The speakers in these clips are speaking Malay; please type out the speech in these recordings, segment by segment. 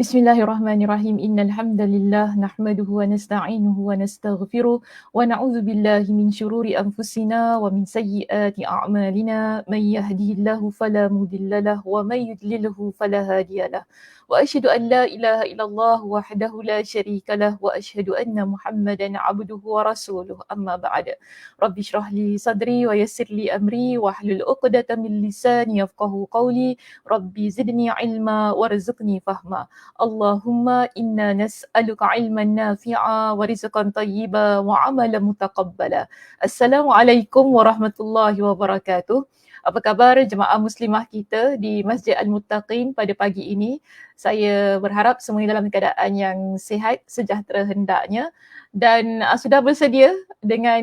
Bismillahirrahmanirrahim. Innal hamdalillah nahmaduhu wa nasta'inuhu wa nastaghfiruh wa na'udzu billahi min syururi anfusina wa min sayyiati a'malina. May yahdihillahu fala mudhillalah wa may yudlilhu fala hadiyalah. Wa asyhadu an la ilaha illallah wahdahu la syarikalah wa asyhadu anna Muhammadan 'abduhu wa rasuluh. Amma ba'd. Rabbi shrah li sadri wa yassir li amri wahlul 'uqdatam min lisani yafqahu qawli. Rabbi zidni ilma warzuqni fahma. Allahumma inna nas'aluka ilman nafi'a wa rizqan tayyiba wa amalan mutaqabbala. Assalamualaikum warahmatullahi wabarakatuh. Apa khabar jemaah muslimah kita di Masjid Al-Muttaqin pada pagi ini? Saya berharap semuanya dalam keadaan yang sihat, sejahtera hendaknya dan sudah bersedia dengan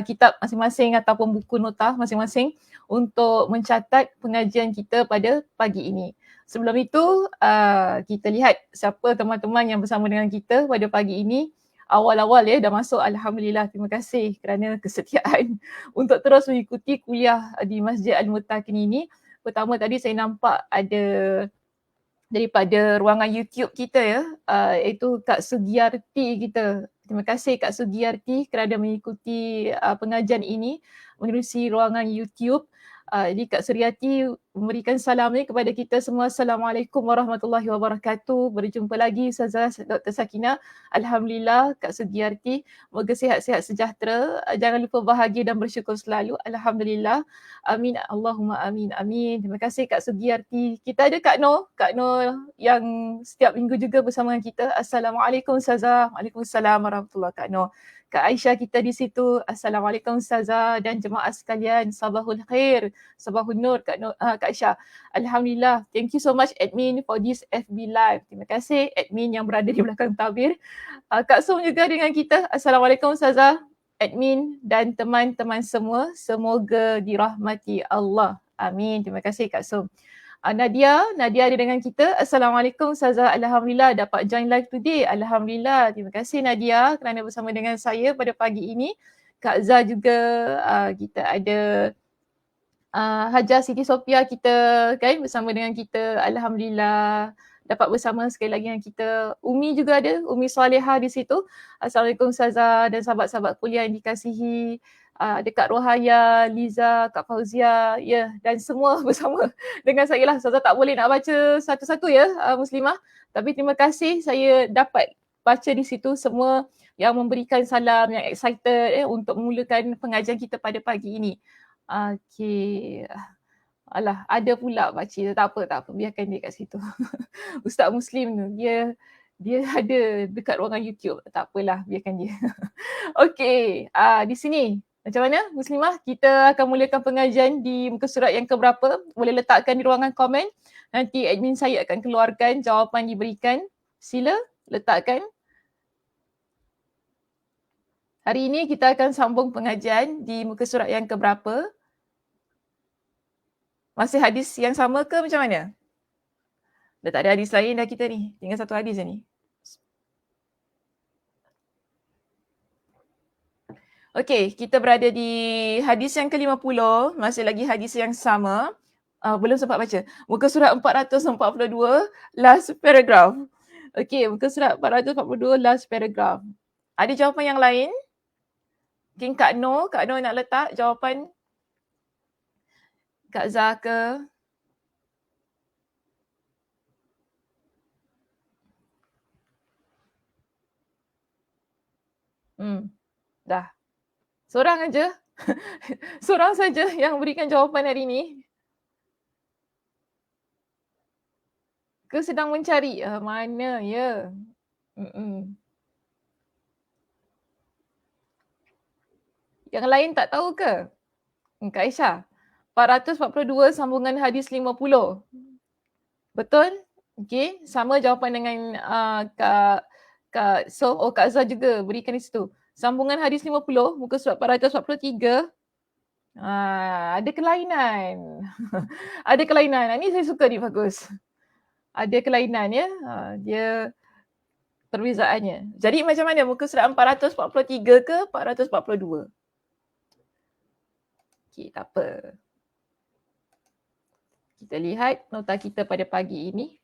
kitab masing-masing ataupun buku nota masing-masing untuk mencatat pengajian kita pada pagi ini. Sebelum itu, kita lihat siapa teman-teman yang bersama dengan kita pada pagi ini. Awal-awal dah masuk, Alhamdulillah. Terima kasih kerana kesetiaan untuk terus mengikuti kuliah di Masjid Al-Muttaqin ini. Pertama tadi saya nampak ada daripada ruangan YouTube kita iaitu Kak Sugiyarti kita. Terima kasih Kak Sugiyarti kerana mengikuti pengajian ini menerusi ruangan YouTube. Jadi Kak Suryati memberikan salam ni kepada kita semua. Assalamualaikum warahmatullahi wabarakatuh. Berjumpa lagi Ustazah Dr. Sakinah. Alhamdulillah Kak Sugiyarti. Moga sihat-sihat sejahtera. Jangan lupa bahagia dan bersyukur selalu. Alhamdulillah. Amin. Allahumma amin. Amin. Terima kasih Kak Sugiyarti. Kita ada Kak Noh. Kak Noh yang setiap minggu juga bersama dengan kita. Assalamualaikum Ustazah. Waalaikumsalam warahmatullahi Kak Noh. Kak Aisyah kita di situ. Assalamualaikum Ustazah dan jemaah sekalian. Sabahul khair. Sabahul nur Kak Aisyah. Alhamdulillah. Thank you so much admin for this FB live. Terima kasih admin yang berada di belakang tabir. Kak Som juga dengan kita. Assalamualaikum Ustazah, admin dan teman-teman semua. Semoga dirahmati Allah. Amin. Terima kasih Kak Som. Nadia ada dengan kita. Assalamualaikum Ustazah. Alhamdulillah dapat join live today. Alhamdulillah. Terima kasih Nadia kerana bersama dengan saya pada pagi ini. Kak Zah juga, kita ada Hajar Siti Sophia kita kan bersama dengan kita. Alhamdulillah dapat bersama sekali lagi dengan kita. Umi juga ada, Umi Salihah di situ. Assalamualaikum Ustazah dan sahabat-sahabat kuliah yang dikasihi. Ada Kak Rohaya, Liza, Kak Fauzia, dan semua bersama dengan saya lah. Ustazah tak boleh nak baca satu-satu muslimah. Tapi terima kasih saya dapat baca di situ semua yang memberikan salam, yang excited untuk memulakan pengajian kita pada pagi ini. Okey. Alah, ada pula pakcik. Tak apa. Biarkan dia kat situ. Ustaz Muslim tu, dia ada dekat ruangan YouTube. Tak apalah, biarkan dia. Okey, di sini macam mana Muslimah? Kita akan mulakan pengajian di muka surat yang keberapa? Boleh letakkan di ruangan komen. Nanti admin saya akan keluarkan jawapan diberikan. Sila letakkan. Hari ini kita akan sambung pengajian di muka surat yang keberapa? Masih hadis yang sama ke macam mana? Dah tak ada hadis lain dah kita ni. Tinggal satu hadis je ni. Okey, kita berada di hadis yang ke-50. Masih lagi hadis yang sama. Belum sempat baca. Muka surat 442, last paragraph. Okey, muka surat 442, last paragraph. Ada jawapan yang lain? Mungkin Kak Noh nak letak jawapan? Kak Zah ke? Dah. Seorang aja. Seorang saja yang berikan jawapan hari ini. Ke sedang mencari? Mana ya? Yang lain tak tahu ke? Kak Aisyah. 442 sambungan hadis 50. Betul? Okey, sama jawapan dengan Kak Zah juga berikan di situ. Sambungan hadis 50, muka surat 443. Ada kelainan. Ada kelainan. Ini saya suka ni, bagus. Ada kelainan ya. Dia perbezaannya. Jadi macam mana muka surat 443 ke 442? Okey, tak apa. Kita lihat nota kita pada pagi ini.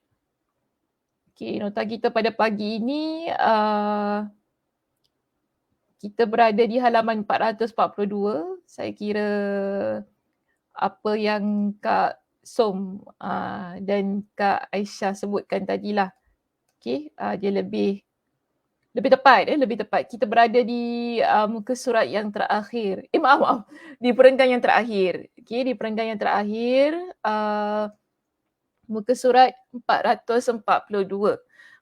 Okey, nota kita pada pagi ini kita berada di halaman 442. Saya kira apa yang Kak Som dan Kak Aisyah sebutkan tadilah. Okey, dia lebih tepat lebih tepat. Kita berada di muka surat yang terakhir. Maaf, di perenggan yang terakhir. Okey, di perenggan yang terakhir muka surat 442.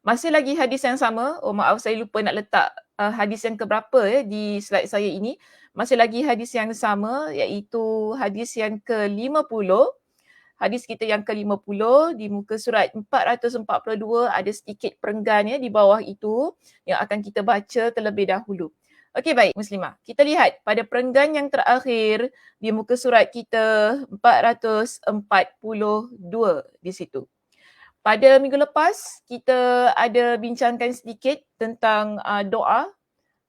Masih lagi hadis yang sama. Oh maaf, saya lupa nak letak hadis yang keberapa di slide saya ini. Masih lagi hadis yang sama, iaitu hadis yang ke-50. Hadis kita yang ke-50 di muka surat 442 ada sedikit perenggan di bawah itu yang akan kita baca terlebih dahulu. Okey, baik Muslimah. Kita lihat pada perenggan yang terakhir di muka surat kita 442 di situ. Pada minggu lepas kita ada bincangkan sedikit tentang doa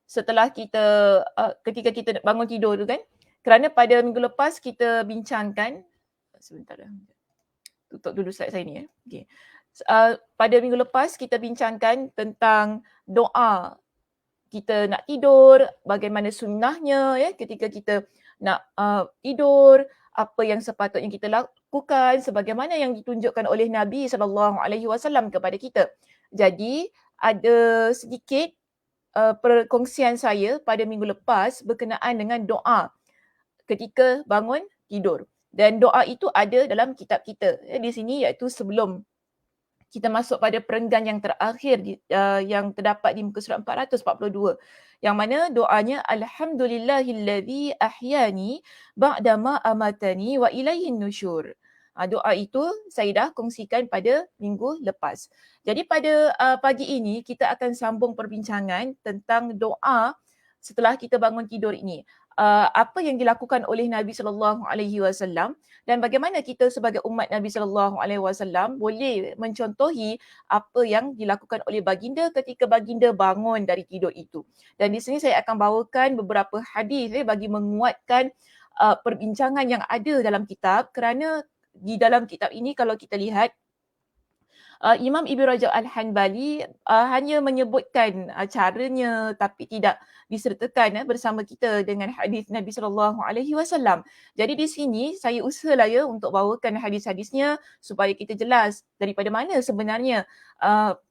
setelah kita ketika kita bangun tidur tu kan. Kerana pada minggu lepas kita bincangkan sebentar tutup dulu slide saya ni Okay. Pada minggu lepas kita bincangkan tentang doa kita nak tidur, bagaimana sunnahnya ketika kita nak tidur, apa yang sepatutnya kita lakukan sebagaimana yang ditunjukkan oleh Nabi SAW kepada kita. Jadi ada sedikit perkongsian saya pada minggu lepas berkenaan dengan doa ketika bangun tidur. Dan doa itu ada dalam kitab kita di sini, iaitu sebelum kita masuk pada perenggan yang terakhir yang terdapat di muka surat 442. Yang mana doanya Alhamdulillahillazi ahyani ba'dama amatani wa ilaihin nusyur. Doa itu saya dah kongsikan pada minggu lepas. Jadi pada pagi ini kita akan sambung perbincangan tentang doa setelah kita bangun tidur ini. Apa yang dilakukan oleh Nabi SAW dan bagaimana kita sebagai umat Nabi SAW boleh mencontohi apa yang dilakukan oleh baginda ketika baginda bangun dari tidur itu. Dan di sini saya akan bawakan beberapa hadis bagi menguatkan perbincangan yang ada dalam kitab, kerana di dalam kitab ini kalau kita lihat Imam Ibn Rajab Al-Hanbali hanya menyebutkan caranya tapi tidak disertakan bersama kita dengan hadis Nabi SAW. Jadi di sini saya usahalah untuk bawakan hadis-hadisnya supaya kita jelas daripada mana sebenarnya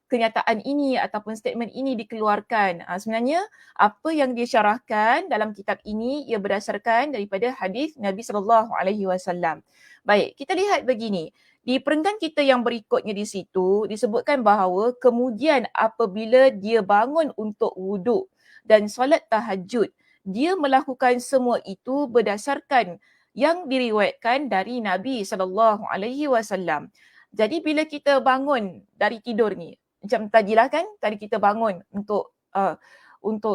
kenyataan ini ataupun statement ini dikeluarkan. Sebenarnya apa yang disyarahkan dalam kitab ini ia berdasarkan daripada hadis Nabi SAW. Baik, kita lihat begini. Di perenggan kita yang berikutnya di situ disebutkan bahawa kemudian apabila dia bangun untuk wuduk dan solat tahajud, dia melakukan semua itu berdasarkan yang diriwayatkan dari Nabi SAW. Jadi bila kita bangun dari tidur ni, macam tadilah kan, tadi kita bangun untuk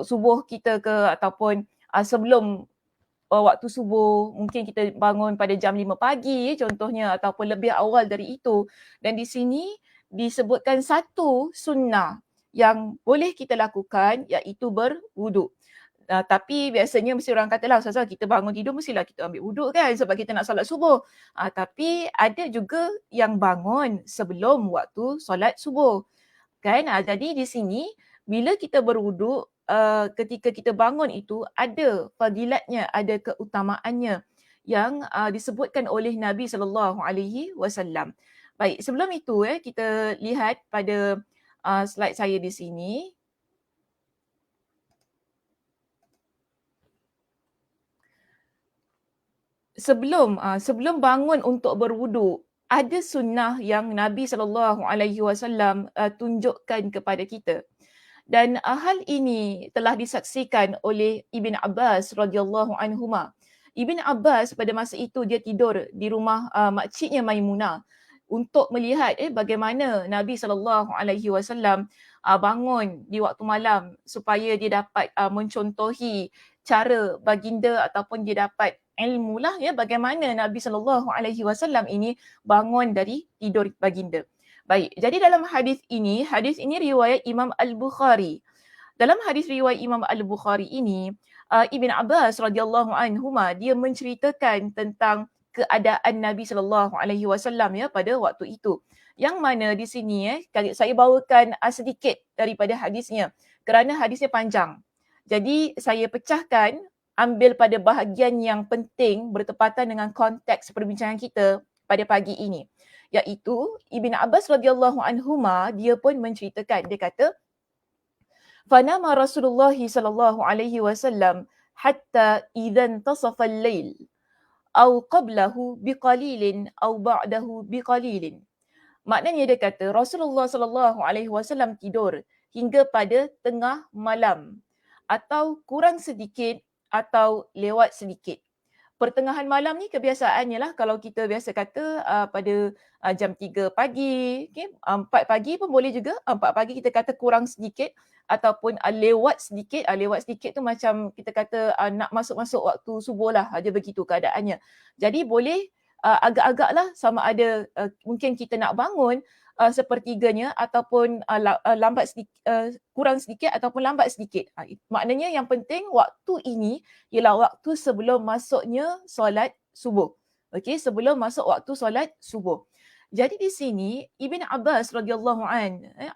subuh kita ke ataupun sebelum waktu subuh, mungkin kita bangun pada jam 5 pagi contohnya ataupun lebih awal dari itu. Dan di sini disebutkan satu sunnah yang boleh kita lakukan iaitu berwuduk. Tapi biasanya mesti orang katalah, Ustazah kita bangun tidur mestilah kita ambil wuduk kan sebab kita nak solat subuh. Tapi ada juga yang bangun sebelum waktu solat subuh. Kan? Jadi di sini bila kita berwuduk, ketika kita bangun itu ada fadilatnya, ada keutamaannya yang disebutkan oleh Nabi SAW. Baik, sebelum itu kita lihat pada slide saya di sini. Sebelum bangun untuk berwuduk, ada sunnah yang Nabi SAW tunjukkan kepada kita. Dan hal ini telah disaksikan oleh Ibn Abbas radhiyallahu anhuma. Ibn Abbas pada masa itu dia tidur di rumah makciknya Maimunah untuk melihat bagaimana Nabi SAW bangun di waktu malam supaya dia dapat mencontohi cara baginda ataupun dia dapat ilmu lah bagaimana Nabi SAW ini bangun dari tidur baginda. Baik, jadi dalam hadis ini riwayat Imam Al-Bukhari. Dalam hadis riwayat Imam Al-Bukhari ini, Ibn Abbas radhiyallahu anhuma dia menceritakan tentang keadaan Nabi SAW ya pada waktu itu. Yang mana di sini saya bawakan sedikit daripada hadisnya kerana hadisnya panjang. Jadi saya pecahkan, ambil pada bahagian yang penting bertepatan dengan konteks perbincangan kita pada pagi ini. Iaitu Ibn Abbas radhiyallahu anhuma, dia pun menceritakan, dia kata fanama Rasulullah sallallahu alaihi wasallam hatta idza intasafa al-lail aw qablahu biqalilin aw ba'dahu biqalilin. Maknanya dia kata Rasulullah sallallahu alaihi wasallam tidur hingga pada tengah malam atau kurang sedikit atau lewat sedikit. Pertengahan malam ni kebiasaannya lah kalau kita biasa kata pada jam 3 pagi, 4 pagi pun boleh juga. 4 pagi kita kata kurang sedikit ataupun lewat sedikit. Lewat sedikit tu macam kita kata nak masuk-masuk waktu subuh lah, dia begitu keadaannya. Jadi boleh agak-agak lah sama ada mungkin kita nak bangun sepertiganya ataupun lambat sedikit, kurang sedikit ataupun lambat sedikit. Maknanya yang penting waktu ini ialah waktu sebelum masuknya solat subuh. Okey, sebelum masuk waktu solat subuh. Jadi di sini Ibn Abbas radhiyallahu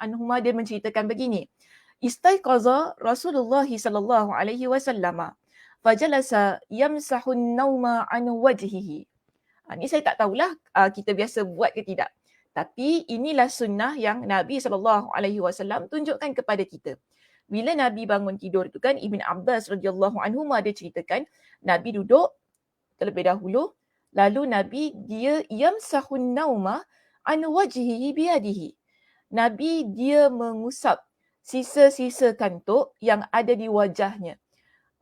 anhuma dia menceritakan begini. Istaiqaza Rasulullah sallallahu alaihi wasallam fajalasa yamsahu an-nauma an wajhihi. Ni saya tak tahulah kita biasa buat ke tidak. Tapi inilah sunnah yang Nabi SAW tunjukkan kepada kita. Bila Nabi bangun tidur tu kan, Ibn Abbas radhiyallahu anhu dia ceritakan, Nabi duduk terlebih dahulu, lalu Nabi dia yamsahun nauma an wajhihi biyadihi. Nabi dia mengusap sisa-sisa kantuk yang ada di wajahnya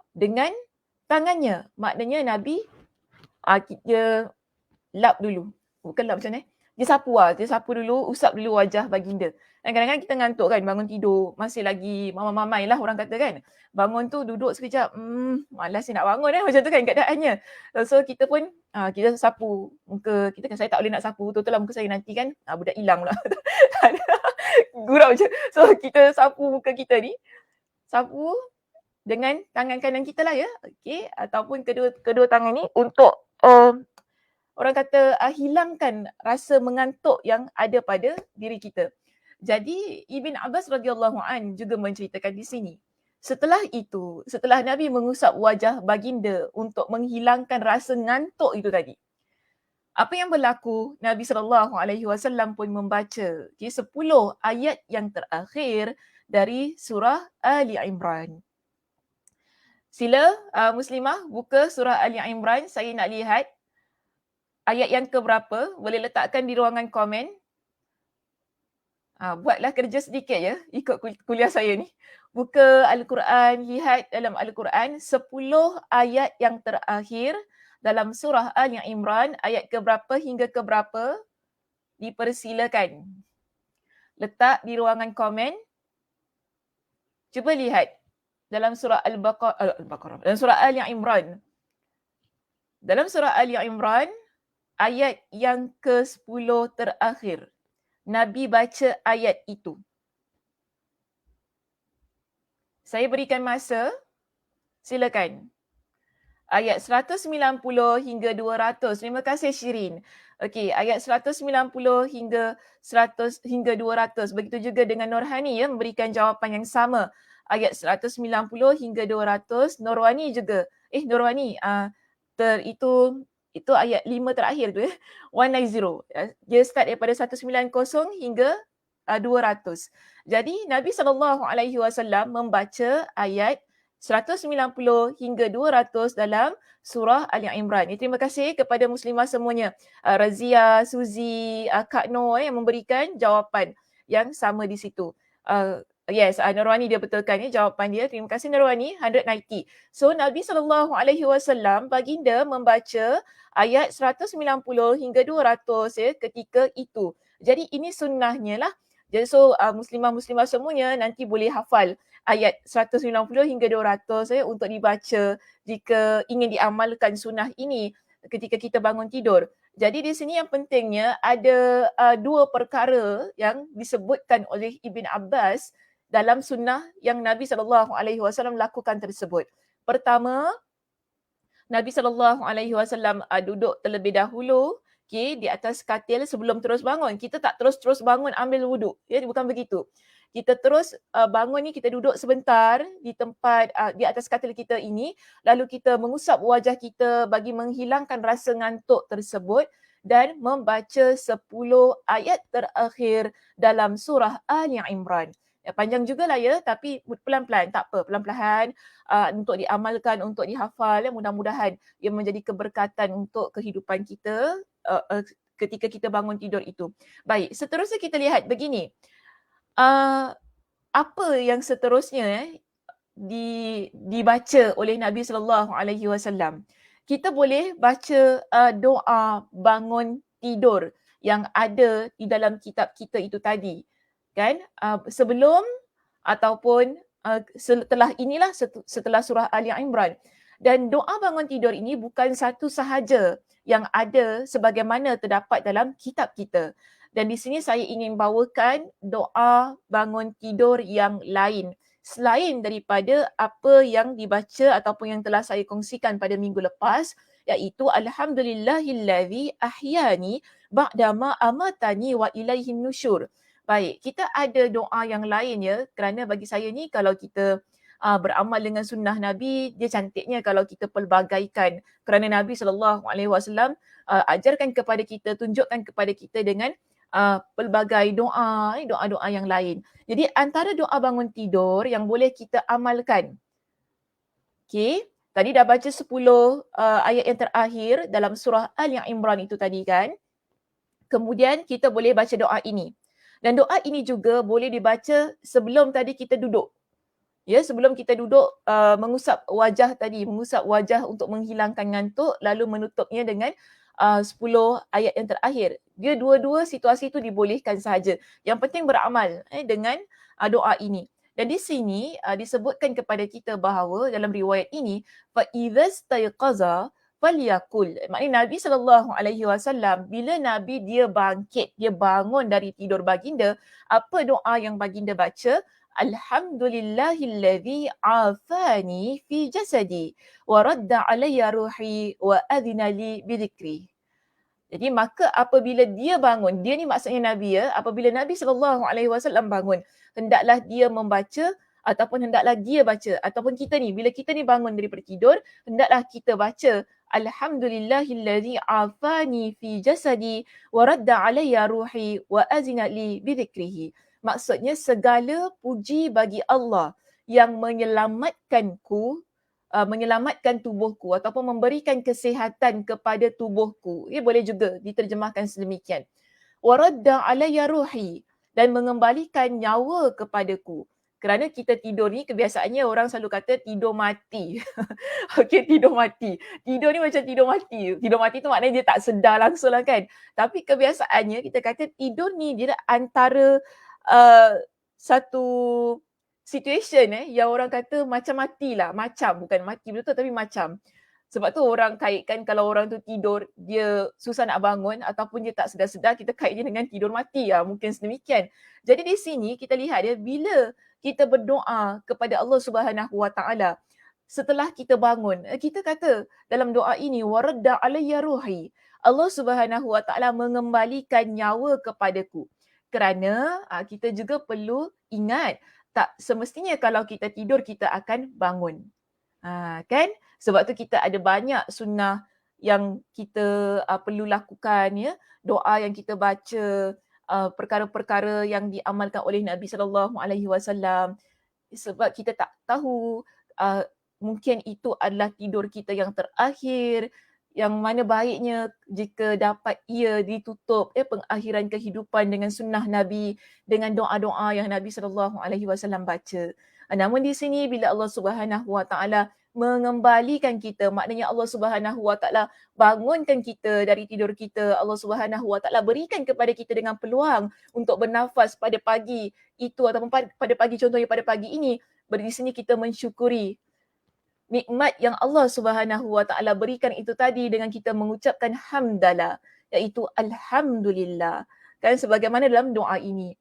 dengan tangannya. Maknanya Nabi dia lap dulu. Bukan lap macam mana? Dia sapu dulu, usap dulu wajah baginda. Dan kadang-kadang kita ngantuk kan, bangun tidur, masih lagi mamai lah orang kata kan. Bangun tu duduk sekejap, malas nak bangun macam tu kan keadaannya. So kita pun, kita sapu muka kita kan, saya tak boleh nak sapu, betul-betul lah muka saya nanti kan, budak hilang pula. Gurau je. So kita sapu muka kita ni, sapu dengan tangan kanan kita lah ya. Okay, ataupun kedua tangan ni untuk orang kata hilangkan rasa mengantuk yang ada pada diri kita. Jadi Ibn Abbas radhiyallahu an juga menceritakan di sini. Setelah itu, setelah Nabi mengusap wajah baginda untuk menghilangkan rasa ngantuk itu tadi, apa yang berlaku? Nabi SAW pun membaca 10 ayat yang terakhir dari surah Ali Imran. Sila muslimah buka surah Ali Imran, saya nak lihat ayat yang keberapa, boleh letakkan di ruangan komen. Buatlah kerja sedikit ya, ikut kuliah saya ni. Buka Al-Quran, lihat dalam Al-Quran 10 ayat yang terakhir dalam surah Ali Imran, ayat keberapa hingga keberapa, dipersilakan. Letak di ruangan komen. Cuba lihat dalam surah Al-Baqarah, dalam surah Ali Imran. Dalam surah Ali Imran, ayat yang ke-10 terakhir. Nabi baca ayat itu. Saya berikan masa. Silakan. Ayat 190 hingga 200. Terima kasih Shirin. Okey, ayat 190 hingga 100 hingga 200. Begitu juga dengan Nurhani ya, memberikan jawapan yang sama. Ayat 190 hingga 200. Nurwani juga. Nurwani, itu ayat 5 terakhir tu ya. 190. Dia start daripada 190 hingga 200. Jadi Nabi SAW membaca ayat 190 hingga 200 dalam surah Ali Imran. Terima kasih kepada muslimah semuanya. Razia, Suzy, Kak Noor yang memberikan jawapan yang sama di situ. Yes, Nurwani dia betulkan jawapan dia. Terima kasih Nurwani, 190. So Nabi SAW baginda membaca ayat 190 hingga 200 ketika itu. Jadi ini sunnahnya lah. Jadi so muslimah-muslimah semuanya nanti boleh hafal ayat 190 hingga 200 untuk dibaca jika ingin diamalkan sunnah ini ketika kita bangun tidur. Jadi di sini yang pentingnya ada dua perkara yang disebutkan oleh Ibn Abbas dalam sunnah yang Nabi SAW lakukan tersebut. Pertama, Nabi SAW duduk terlebih dahulu, okey, di atas katil sebelum terus bangun. Kita tak terus-terus bangun ambil wuduk, ya, bukan begitu. Kita terus bangun ni, kita duduk sebentar di tempat di atas katil kita ini, lalu kita mengusap wajah kita bagi menghilangkan rasa ngantuk tersebut dan membaca 10 ayat terakhir dalam surah Ali Imran. Ya, panjang jugalah ya, tapi pelan-pelan, tak apa, pelan-pelan untuk diamalkan, untuk dihafal, ya, mudah-mudahan ia menjadi keberkatan untuk kehidupan kita ketika kita bangun tidur itu. Baik, seterusnya kita lihat begini. Apa yang seterusnya dibaca oleh Nabi SAW? Kita boleh baca doa bangun tidur yang ada di dalam kitab kita itu tadi, kan? Sebelum ataupun setelah surah Ali Imran. Dan doa bangun tidur ini bukan satu sahaja yang ada sebagaimana terdapat dalam kitab kita. Dan di sini saya ingin bawakan doa bangun tidur yang lain selain daripada apa yang dibaca ataupun yang telah saya kongsikan pada minggu lepas, iaitu alhamdulillahillazi ahyani ba'dama amatani wa ilaihin nusyur. Baik, kita ada doa yang lain ya, kerana bagi saya ni kalau kita beramal dengan sunnah Nabi, dia cantiknya kalau kita pelbagaikan, kerana Nabi SAW ajarkan kepada kita, tunjukkan kepada kita dengan pelbagai doa-doa yang lain. Jadi antara doa bangun tidur yang boleh kita amalkan. Okey, tadi dah baca 10 ayat yang terakhir dalam surah Ali Imran itu tadi kan. Kemudian kita boleh baca doa ini. Dan doa ini juga boleh dibaca sebelum tadi kita duduk. Ya, sebelum kita duduk mengusap wajah tadi, mengusap wajah untuk menghilangkan ngantuk, lalu menutupnya dengan 10 ayat yang terakhir. Dia dua-dua situasi itu dibolehkan sahaja. Yang penting beramal dengan doa ini. Dan di sini disebutkan kepada kita bahawa dalam riwayat ini, fa idza stayqaza falyakul. Maknanya Nabi SAW bila Nabi dia bangkit, dia bangun dari tidur baginda, apa doa yang baginda baca? Alhamdulillahilladzi afani fi jasadi wa radda alayya ruhi wa adhina li bidzikri. Jadi maka apabila dia bangun, dia ni maksudnya Nabi ya, apabila Nabi SAW bangun, hendaklah dia membaca ataupun hendaklah dia baca ataupun kita ni, bila kita ni bangun daripada tidur, hendaklah kita baca Alhamdulillahilladzi afani fi jasadi wa radda alayya ruhi wa azina li bidzikrihi. Maksudnya segala puji bagi Allah yang menyelamatkanku, menyelamatkan tubuhku ataupun memberikan kesihatan kepada tubuhku. Ia boleh juga diterjemahkan sedemikian. Waradda alayya ruhi, dan mengembalikan nyawa kepadaku. Kerana kita tidur ni kebiasaannya orang selalu kata tidur mati. Okey, tidur mati. Tidur ni macam tidur mati. Tidur mati tu maknanya dia tak sedar langsung lah kan. Tapi kebiasaannya kita kata tidur ni dia antara satu situation yang orang kata macam matilah. Macam, bukan mati betul tapi macam. Sebab tu orang kaitkan kalau orang tu tidur, dia susah nak bangun ataupun dia tak sedar-sedar, kita kait dia dengan tidur mati. Mungkin sedemikian. Jadi di sini kita lihat ya, bila kita berdoa kepada Allah Subhanahu Wa Taala, setelah kita bangun, kita kata dalam doa ini, waradda alayya ruhi. Allah Subhanahu Wa Taala mengembalikan nyawa kepadaku. Kerana kita juga perlu ingat, tak semestinya kalau kita tidur kita akan bangun. Kan? Sebab tu kita ada banyak sunnah yang kita perlu lakukan ya. Doa yang kita baca, perkara-perkara yang diamalkan oleh Nabi SAW. Sebab kita tak tahu mungkin itu adalah tidur kita yang terakhir, yang mana baiknya jika dapat ia ditutup pengakhiran kehidupan dengan sunnah Nabi, dengan doa-doa yang Nabi SAW baca. Namun di sini bila Allah Subhanahu Wa Taala mengembalikan kita, maknanya Allah Subhanahu Wa Taala bangunkan kita dari tidur kita, Allah Subhanahu Wa Taala berikan kepada kita dengan peluang untuk bernafas pada pagi itu ataupun pada pagi, contohnya pada pagi ini, di sini kita mensyukuri nikmat yang Allah Subhanahu Wa Taala berikan itu tadi dengan kita mengucapkan hamdalah, iaitu alhamdulillah. Kan sebagaimana dalam doa ini.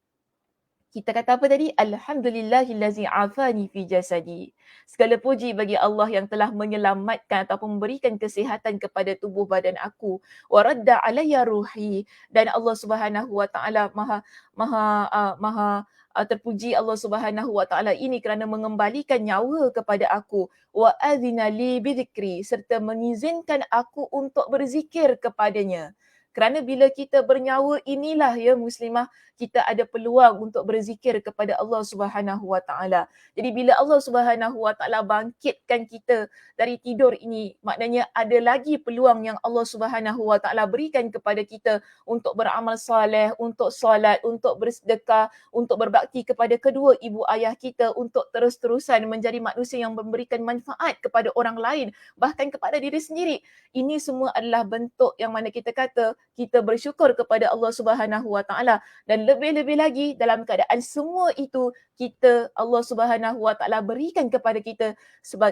Kita kata apa tadi? Alhamdulillahillazi afani fi jasadi. Segala puji bagi Allah yang telah menyelamatkan ataupun memberikan kesihatan kepada tubuh badan aku. Wa radda alayya ruhi. Dan Allah Subhanahu wa taala maha terpuji Allah Subhanahu wa taala ini kerana mengembalikan nyawa kepada aku. Wa adzina li bidzikri, serta mengizinkan aku untuk berzikir kepadanya. Kerana bila kita bernyawa inilah ya muslimah, kita ada peluang untuk berzikir kepada Allah Subhanahu wa taala. Jadi bila Allah Subhanahu wa taala bangkitkan kita dari tidur ini, maknanya ada lagi peluang yang Allah Subhanahu wa taala berikan kepada kita untuk beramal soleh, untuk solat, untuk bersedekah, untuk berbakti kepada kedua ibu ayah kita, untuk terus-terusan menjadi manusia yang memberikan manfaat kepada orang lain, bahkan kepada diri sendiri. Ini semua adalah bentuk yang mana kita kata kita bersyukur kepada Allah Subhanahu wa taala, dan lebih-lebih lagi dalam keadaan semua itu kita Allah Subhanahu wa taala berikan kepada kita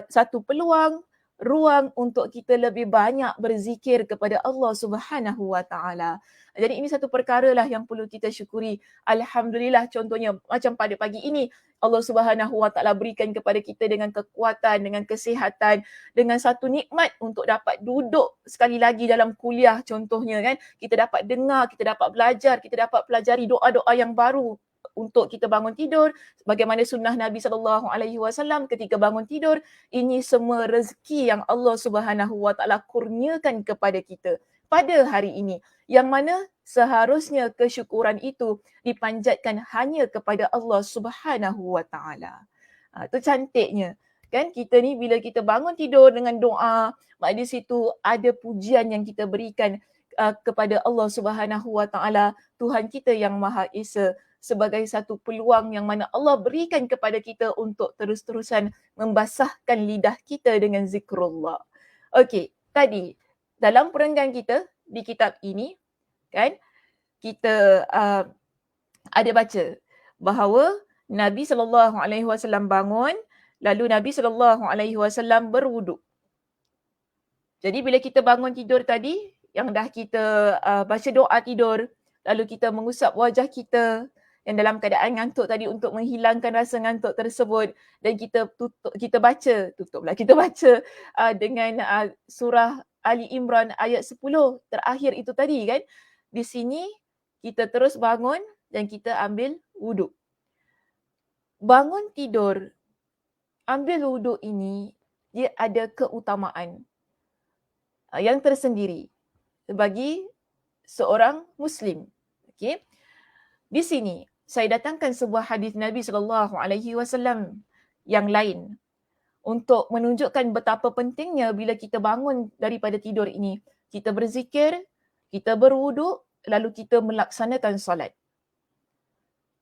satu peluang, ruang untuk kita lebih banyak berzikir kepada Allah Subhanahu wa taala. Jadi ini satu perkara lah yang perlu kita syukuri. Alhamdulillah, contohnya macam pada pagi ini Allah Subhanahu wa taala berikan kepada kita dengan kekuatan, dengan kesihatan, dengan satu nikmat untuk dapat duduk sekali lagi dalam kuliah contohnya kan. Kita dapat dengar, kita dapat belajar, kita dapat pelajari doa-doa yang baru untuk kita bangun tidur, bagaimana sunnah Nabi SAW ketika bangun tidur. Ini semua rezeki yang Allah Subhanahu wa taala kurniakan kepada kita pada hari ini, yang mana seharusnya kesyukuran itu dipanjatkan hanya kepada Allah Subhanahu wa taala. Itu cantiknya. Kan kita ni bila kita bangun tidur dengan doa, mak di situ ada pujian yang kita berikan kepada Allah Subhanahu wa taala, Tuhan kita yang Maha Esa, sebagai satu peluang yang mana Allah berikan kepada kita untuk terus-terusan membasahkan lidah kita dengan zikrullah. Okey, tadi dalam perenggan kita di kitab ini kan, kita ada baca bahawa Nabi SAW bangun, lalu Nabi SAW berwuduk. Jadi bila kita bangun tidur tadi, yang dah kita baca doa tidur, lalu kita mengusap wajah kita yang dalam keadaan ngantuk tadi untuk menghilangkan rasa ngantuk tersebut, dan kita baca dengan surah Ali Imran ayat 10 terakhir itu tadi kan. Di sini kita terus bangun dan kita ambil wuduk. Bangun tidur, ambil wuduk ini, dia ada keutamaan yang tersendiri bagi seorang Muslim. Okay? Di sini saya datangkan sebuah hadis Nabi SAW yang lain untuk menunjukkan betapa pentingnya bila kita bangun daripada tidur ini, kita berzikir, kita berwuduk, lalu kita melaksanakan solat.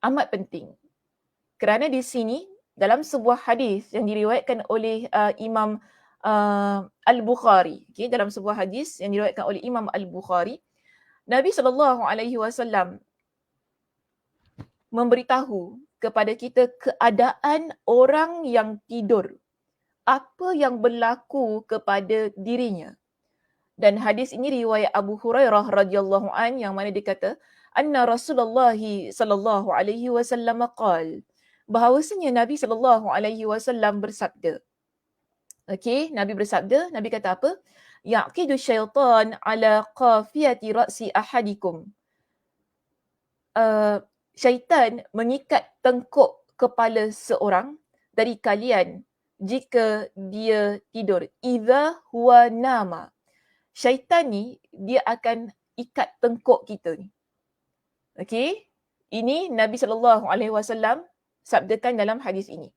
Amat penting. Kerana di sini dalam sebuah hadis yang diriwayatkan oleh Imam Al-Bukhari, okay, dalam sebuah hadis yang diriwayatkan oleh Imam Al-Bukhari, Nabi SAW memberitahu kepada kita keadaan orang yang tidur, apa yang berlaku kepada dirinya. Dan hadis ini riwayat Abu Hurairah radhiyallahu an, yang mana dia kata anna Rasulullah sallallahu alaihi wasallam qala, bahawasanya Nabi sallallahu alaihi wasallam bersabda. Okey, Nabi bersabda, Nabi kata apa? Yaqidu syaitan ala qafiyati ra'si ahadikum. Syaitan mengikat tengkuk kepala seorang dari kalian jika dia tidur. Idza huwa nama. Syaitan ni dia akan ikat tengkuk kita ni. Okey? Ini Nabi SAW sabdakan dalam hadis ini.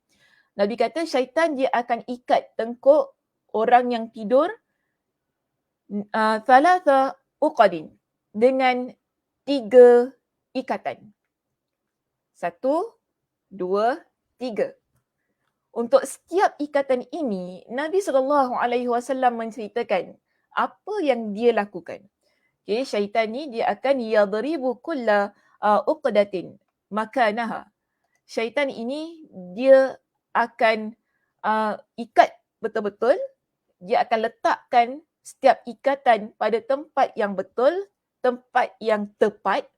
Nabi kata syaitan dia akan ikat tengkuk orang yang tidur thalatha uqadin, dengan 3 ikatan. 1, 2, 3. Untuk setiap ikatan ini, Nabi SAW menceritakan apa yang dia lakukan. Okay, syaitan ni dia akan yadribu kulla uqdatin makanaha. Syaitan ini dia akan ikat betul-betul, dia akan letakkan setiap ikatan pada tempat yang betul, tempat yang tepat.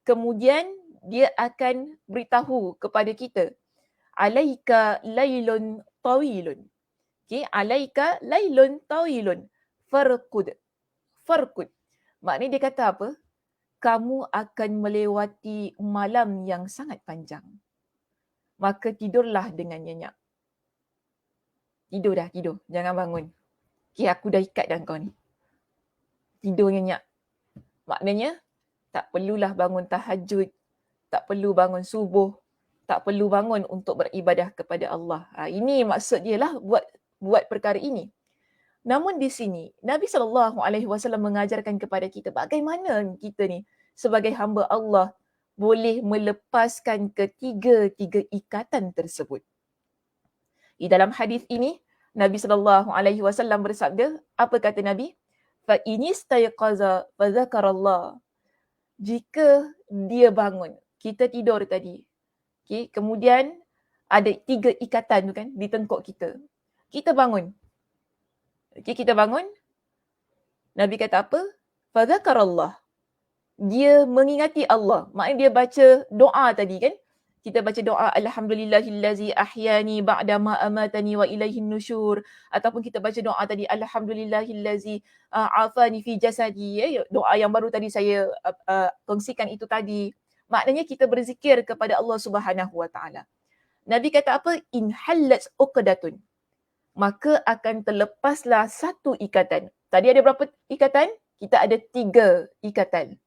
Kemudian dia akan beritahu kepada kita, alaika lailun tawilun. Okay, alaika lailun tawilun. Farqud. Farqud. Maknanya dia kata apa? Kamu akan melewati malam yang sangat panjang. Maka tidurlah dengan nyenyak. Tidur dah, tidur. Jangan bangun. Okay, aku dah ikat dah kau ni. Tidur nyenyak. Maknanya, tak perlulah bangun tahajud. Tak perlu bangun subuh. Tak perlu bangun untuk beribadah kepada Allah. Ini maksud dia lah buat perkara ini. Namun di sini, Nabi SAW mengajarkan kepada kita bagaimana kita ni sebagai hamba Allah boleh melepaskan ketiga-tiga ikatan tersebut. Di dalam hadis ini, Nabi SAW bersabda, apa kata Nabi? Fa inistayqaza fa zakarallah. Jika dia bangun, kita tidur tadi. Okay, kemudian ada 3 ikatan tu kan di tengkuk kita. Kita bangun. Okay, kita bangun. Nabi kata apa? Fa zakarallah. Dia mengingati Allah. Maknanya dia baca doa tadi kan? Kita baca doa alhamdulillahillazi ahyani ba'da ma amatani wa ilaihin nusyur, ataupun kita baca doa tadi alhamdulillahillazi afani fi jasadi, ya, doa yang baru tadi saya kongsikan itu tadi. Maknanya kita berzikir kepada Allah Subhanahu wa taala. Nabi kata apa? In hallat uqdatun. Maka akan terlepaslah satu ikatan. Tadi ada berapa ikatan? Kita ada 3 ikatan.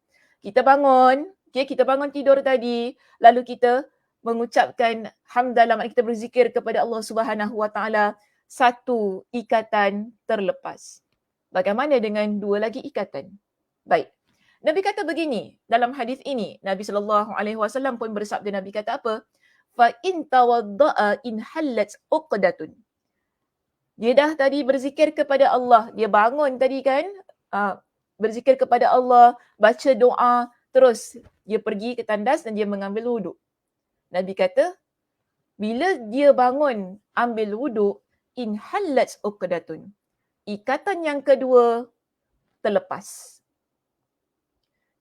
Kita bangun, okay, kita bangun tidur tadi, lalu kita mengucapkan hamdalah, kita berzikir kepada Allah Subhanahu wa taala, satu ikatan terlepas. Bagaimana dengan 2 lagi ikatan? Baik. Nabi kata begini dalam hadis ini, Nabi SAW pun bersabda, Nabi kata apa? Fa in tawadda'a in hallat uqdatun. Dia dah tadi berzikir kepada Allah, dia bangun tadi kan, berzikir kepada Allah, baca doa, terus dia pergi ke tandas dan dia mengambil wuduk. Nabi kata, bila dia bangun ambil wuduk, in hallat uqdatun. Ikatan yang kedua terlepas.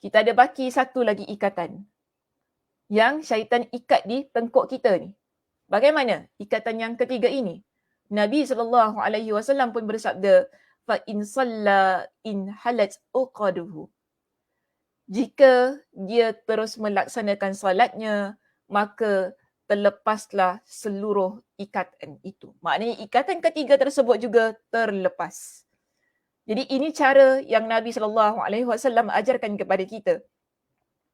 Kita ada baki satu lagi ikatan yang syaitan ikat di tengkuk kita ni. Bagaimana ikatan yang ketiga ini? Nabi SAW pun bersabda, fa in salla in halat uqaduhu. Jika dia terus melaksanakan salatnya, maka terlepaslah seluruh ikatan itu. Maknanya ikatan ketiga tersebut juga terlepas. Jadi ini cara yang Nabi SAW ajarkan kepada kita.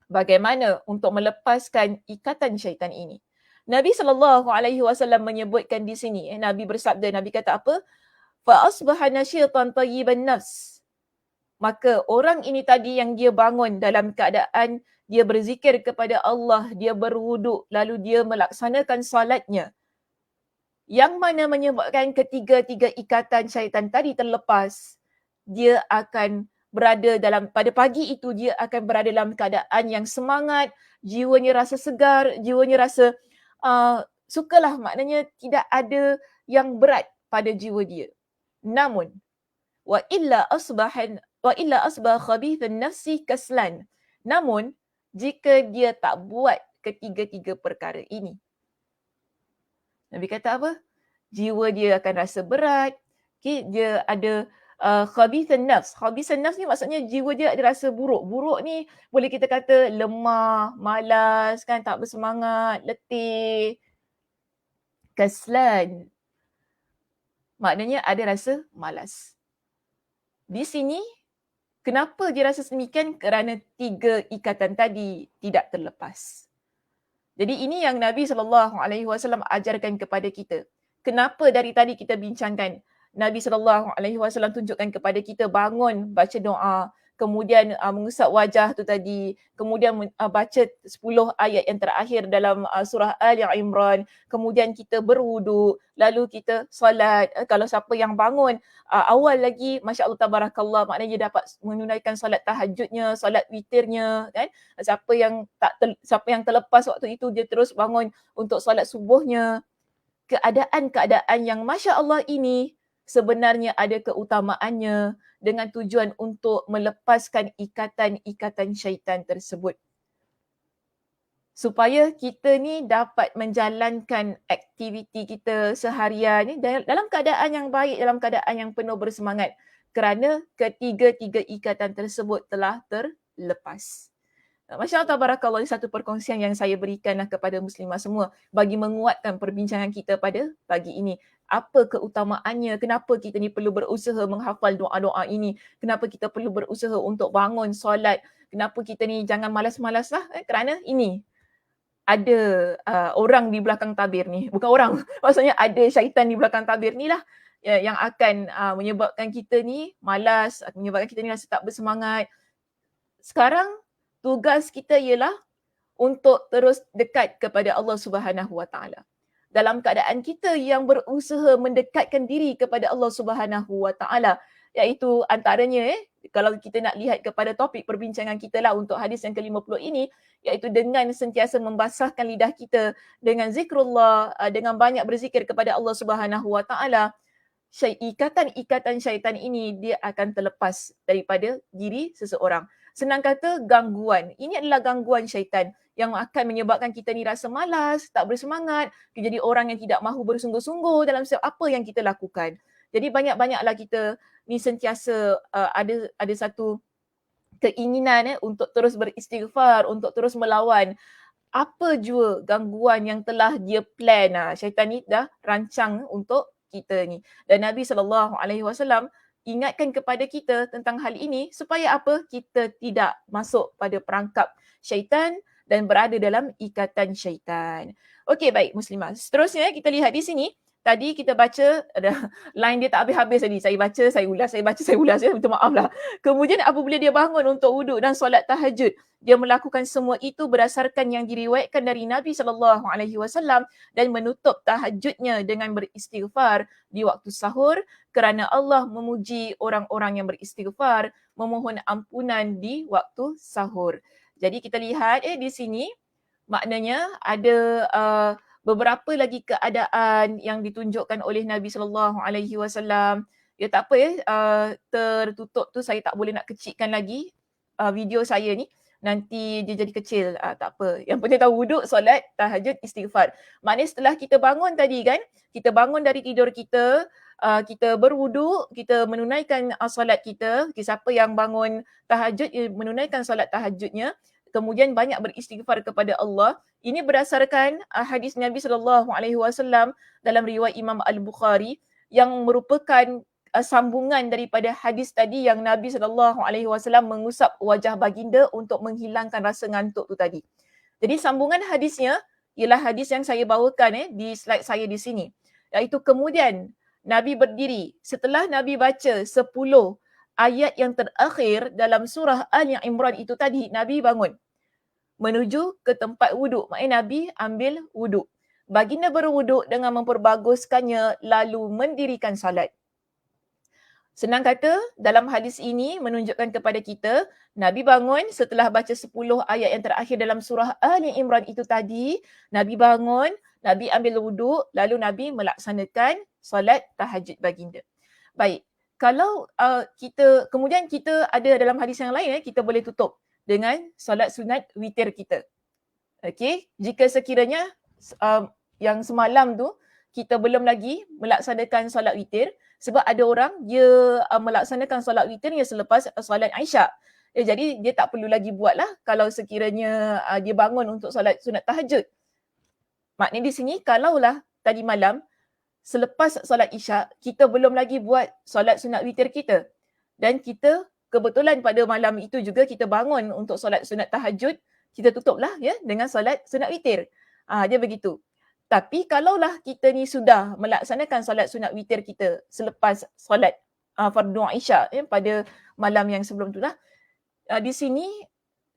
Bagaimana untuk melepaskan ikatan syaitan ini. Nabi SAW menyebutkan di sini, Nabi bersabda, Nabi kata apa? Fa asbaha nasyitan tayyiban nafs. Maka orang ini tadi yang dia bangun dalam keadaan dia berzikir kepada Allah, dia berwuduk, lalu dia melaksanakan salatnya. Yang mana menyebabkan ketiga-tiga ikatan syaitan tadi terlepas, dia akan berada pada pagi itu dia akan berada dalam keadaan yang semangat, jiwanya rasa segar, jiwanya rasa sukalah, maknanya tidak ada yang berat pada jiwa dia. Namun wa illa asbah khabithan nafsi kaslan. Namun jika dia tak buat ketiga-tiga perkara ini, Nabi kata apa? Jiwa dia akan rasa berat. Okay, dia ada khabithan nafs. Khabithan nafs ni maksudnya jiwa dia ada rasa buruk. Buruk ni boleh kita kata lemah, malas, kan, tak bersemangat, letih. Kaslan. Maknanya ada rasa malas. Di sini, kenapa dia rasa demikian? Kerana 3 ikatan tadi tidak terlepas. Jadi ini yang Nabi SAW ajarkan kepada kita. Kenapa dari tadi kita bincangkan, Nabi SAW tunjukkan kepada kita bangun, baca doa, kemudian mengusap wajah tu tadi, kemudian baca 10 ayat yang terakhir dalam surah Ali Imran, kemudian kita berwuduk, lalu kita solat. Kalau siapa yang bangun awal lagi, Masya Allah Tabarakallah, maknanya dia dapat menunaikan solat tahajudnya, solat witirnya, kan? Siapa yang terlepas waktu itu, dia terus bangun untuk solat subuhnya. Keadaan-keadaan yang Masya Allah ini sebenarnya ada keutamaannya dengan tujuan untuk melepaskan ikatan-ikatan syaitan tersebut. supaya kita ni dapat menjalankan aktiviti kita seharian ni dalam keadaan yang baik, dalam keadaan yang penuh bersemangat, kerana ketiga-tiga ikatan tersebut telah terlepas. Masya Allah tabarakallah, ini satu perkongsian yang saya berikanlah kepada muslimah semua bagi menguatkan perbincangan kita pada pagi ini. Apa keutamaannya, kenapa kita ni perlu berusaha menghafal doa-doa ini, kenapa kita perlu berusaha untuk bangun solat, kenapa kita ni jangan malas-malas lah, kerana ini ada orang di belakang tabir ni. Bukan orang, maksudnya ada syaitan di belakang tabir ni lah yang akan menyebabkan kita ni malas, menyebabkan kita ni rasa tak bersemangat. Sekarang tugas kita ialah untuk terus dekat kepada Allah Subhanahu Wa Taala. Dalam keadaan kita yang berusaha mendekatkan diri kepada Allah Subhanahu Wa Taala, iaitu antaranya kalau kita nak lihat kepada topik perbincangan kita lah untuk hadis yang ke-50 ini, iaitu dengan sentiasa membasahkan lidah kita dengan zikrullah, dengan banyak berzikir kepada Allah Subhanahu Wa Taala, ikatan-ikatan syaitan ini dia akan terlepas daripada diri seseorang. Senang kata gangguan. Ini adalah gangguan syaitan yang akan menyebabkan kita ni rasa malas, tak bersemangat, jadi orang yang tidak mahu bersungguh-sungguh dalam setiap apa yang kita lakukan. Jadi banyak-banyaklah kita ni sentiasa ada satu keinginan untuk terus beristighfar, untuk terus melawan apa jua gangguan yang telah dia plan. Syaitan ni dah rancang untuk kita ni. Dan Nabi SAW ingatkan kepada kita tentang hal ini supaya apa? Kita tidak masuk pada perangkap syaitan dan berada dalam ikatan syaitan. Okey, baik muslimah. Seterusnya kita lihat di sini. Tadi kita baca, ada line dia tak habis-habis tadi. Saya baca, saya ulas, saya baca, saya ulas. Minta maaf lah. Kemudian apabila dia bangun untuk wuduk dan solat tahajud, dia melakukan semua itu berdasarkan yang diriwayatkan dari Nabi SAW dan menutup tahajudnya dengan beristighfar di waktu sahur kerana Allah memuji orang-orang yang beristighfar, memohon ampunan di waktu sahur. Jadi kita lihat di sini maknanya ada beberapa lagi keadaan yang ditunjukkan oleh Nabi SAW. Ya tak apa tertutup tu saya tak boleh nak kecilkan lagi video saya ni. Nanti dia jadi kecil, tak apa. Yang penting tahu wuduk, solat, tahajud, istighfar. Maknanya setelah kita bangun tadi kan, kita bangun dari tidur kita, kita berwuduk, kita menunaikan solat kita. Siapa yang bangun tahajud, menunaikan solat tahajudnya. Kemudian banyak beristighfar kepada Allah. Ini berdasarkan hadis Nabi SAW dalam riwayat Imam Al-Bukhari yang merupakan sambungan daripada hadis tadi yang Nabi SAW mengusap wajah baginda untuk menghilangkan rasa ngantuk tu tadi. Jadi sambungan hadisnya ialah hadis yang saya bawakan di slide saya di sini. Iaitu kemudian Nabi berdiri setelah Nabi baca 10 ayat yang terakhir dalam surah Al-Imran itu tadi, Nabi bangun menuju ke tempat wuduk. Maknanya Nabi ambil wuduk. Baginda berwuduk dengan memperbaguskannya lalu mendirikan salat. Senang kata, dalam hadis ini menunjukkan kepada kita, Nabi bangun setelah baca 10 ayat yang terakhir dalam surah Ali Imran itu tadi, Nabi bangun, Nabi ambil wuduk, lalu Nabi melaksanakan solat tahajud baginda. Baik, kalau kemudian kita ada dalam hadis yang lain, kita boleh tutup dengan solat sunat witir kita. Okey, jika sekiranya yang semalam tu, kita belum lagi melaksanakan solat witir, sebab ada orang dia melaksanakan solat witirnya selepas solat Isyak. Jadi dia tak perlu lagi buat lah kalau sekiranya dia bangun untuk solat sunat tahajud. Maknanya di sini kalaulah tadi malam selepas solat Isyak kita belum lagi buat solat sunat witir kita dan kita kebetulan pada malam itu juga kita bangun untuk solat sunat tahajud, kita tutuplah dengan solat sunat witir. Dia begitu. Tapi kalaulah kita ni sudah melaksanakan solat sunat witir kita selepas solat fardu Isyak pada malam yang sebelum tu lah, di sini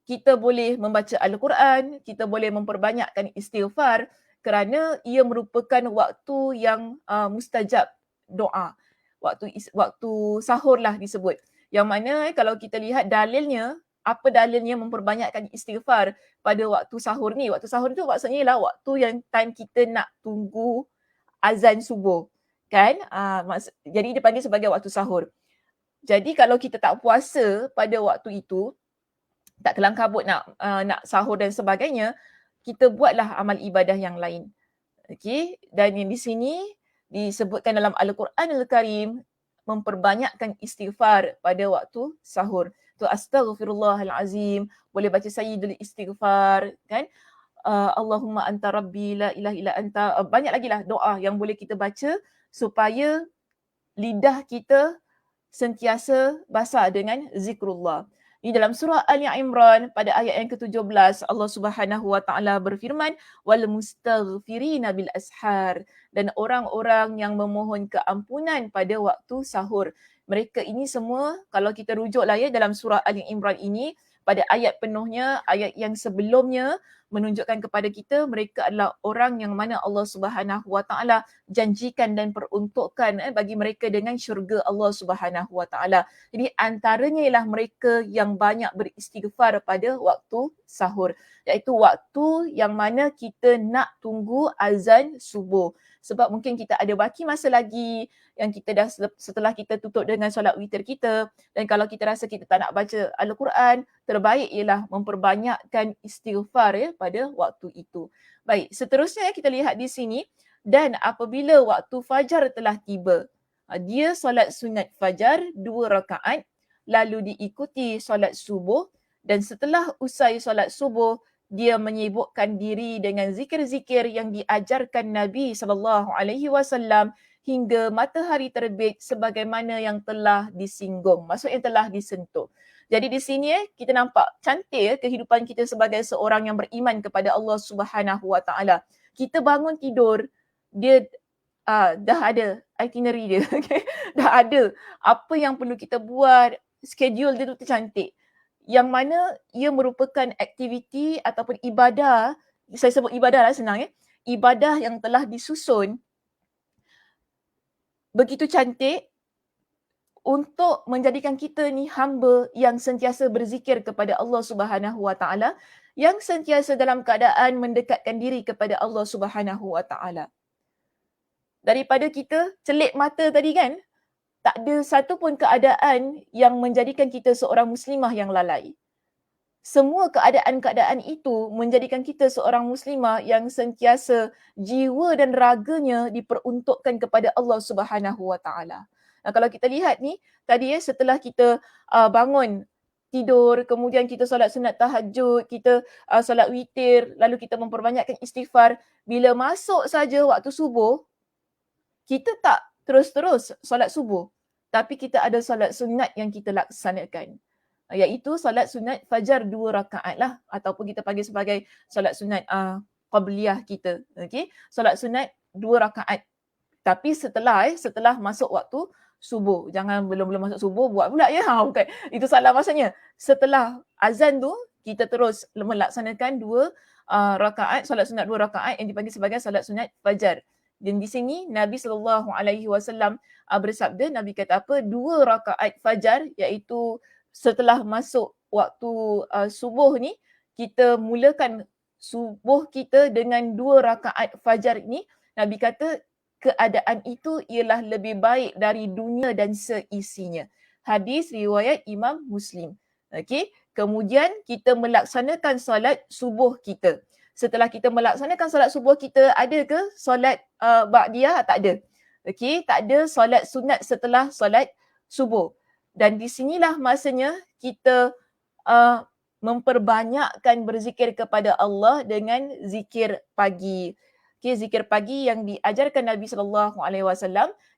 kita boleh membaca Al-Quran, kita boleh memperbanyakkan istighfar kerana ia merupakan waktu yang mustajab doa. Waktu sahur lah disebut. Yang mana kalau kita lihat dalilnya, apa dalilnya memperbanyakkan istighfar pada waktu sahur ni? Waktu sahur tu maksudnya ialah waktu yang time kita nak tunggu azan subuh. Kan? Jadi dia panggil sebagai waktu sahur. Jadi kalau kita tak puasa pada waktu itu, tak kelam kabut nak sahur dan sebagainya, kita buatlah amal ibadah yang lain. Okey, dan yang di sini disebutkan dalam Al-Quranul Karim memperbanyakkan istighfar pada waktu sahur. Tu astaghfirullahalazim, boleh baca sayyidul istighfar kan? Allahumma anta rabbi la ilaha illa anta. Banyak lagi lah doa yang boleh kita baca supaya lidah kita sentiasa basah dengan zikrullah. Di dalam surah Ali Imran pada ayat yang ke-17 Allah Subhanahu wa taala berfirman wal mustaghfirina bil ashar, dan orang-orang yang memohon keampunan pada waktu sahur. Mereka ini semua kalau kita rujuklah ya dalam surah Ali Imran ini pada ayat penuhnya, ayat yang sebelumnya menunjukkan kepada kita mereka adalah orang yang mana Allah Subhanahu wa taala janjikan dan peruntukkan bagi mereka dengan syurga Allah Subhanahu wa taala. Jadi antaranya ialah mereka yang banyak beristighfar pada waktu sahur, iaitu waktu yang mana kita nak tunggu azan subuh. Sebab mungkin kita ada baki masa lagi yang kita dah setelah kita tutup dengan solat witir kita, dan kalau kita rasa kita tak nak baca Al-Quran, terbaik ialah memperbanyakkan istighfar ya pada waktu itu. Baik, seterusnya kita lihat di sini, dan apabila waktu fajar telah tiba, dia solat sunat fajar 2 rakaat, lalu diikuti solat subuh, dan setelah usai solat subuh, dia menyibukkan diri dengan zikir-zikir yang diajarkan Nabi SAW hingga matahari terbit sebagaimana yang telah disinggung, maksudnya telah disentuh. Jadi di sini kita nampak cantik kehidupan kita sebagai seorang yang beriman kepada Allah Subhanahu wa taala. Kita bangun tidur, dia dah ada itinerary dia. Okay? Dah ada apa yang perlu kita buat, schedule dia tu cantik. Yang mana ia merupakan aktiviti ataupun ibadah, saya sebut ibadah lah senang ya, ibadah yang telah disusun begitu cantik untuk menjadikan kita ni hamba yang sentiasa berzikir kepada Allah Subhanahu wa taala, yang sentiasa dalam keadaan mendekatkan diri kepada Allah Subhanahu wa taala. Daripada kita celik mata tadi kan, tak ada satu pun keadaan yang menjadikan kita seorang muslimah yang lalai. Semua keadaan-keadaan itu menjadikan kita seorang muslimah yang sentiasa jiwa dan raganya diperuntukkan kepada Allah Subhanahu wa taala. Nah, kalau kita lihat ni tadi setelah kita bangun tidur, kemudian kita solat sunat tahajud, kita solat witir, lalu kita memperbanyakkan istighfar, bila masuk saja waktu subuh, kita tak terus-terus solat subuh, tapi kita ada solat sunat yang kita laksanakan, iaitu solat sunat fajar 2 rakaat lah, ataupun kita panggil sebagai solat sunat qabliyah kita. Okey, solat sunat 2 rakaat. Tapi setelah masuk waktu subuh. Jangan belum masuk subuh buat pula ya. Bukan. Itu salah maksudnya. Setelah azan tu kita terus melaksanakan 2 rakaat, solat sunat 2 rakaat yang dipanggil sebagai solat sunat fajar. Dan di sini Nabi SAW bersabda, Nabi kata apa? 2 rakaat fajar, iaitu setelah masuk waktu subuh ni, kita mulakan subuh kita dengan 2 rakaat fajar ni. Nabi kata keadaan itu ialah lebih baik dari dunia dan seisinya. Hadis riwayat Imam Muslim. Okey, kemudian kita melaksanakan solat subuh kita. Setelah kita melaksanakan solat subuh kita, ada ke solat ba'diyah? Tak ada. Okey, tak ada solat sunat setelah solat subuh. Dan di sinilah masanya kita memperbanyakkan berzikir kepada Allah dengan zikir pagi. Okay, zikir pagi yang diajarkan Nabi SAW,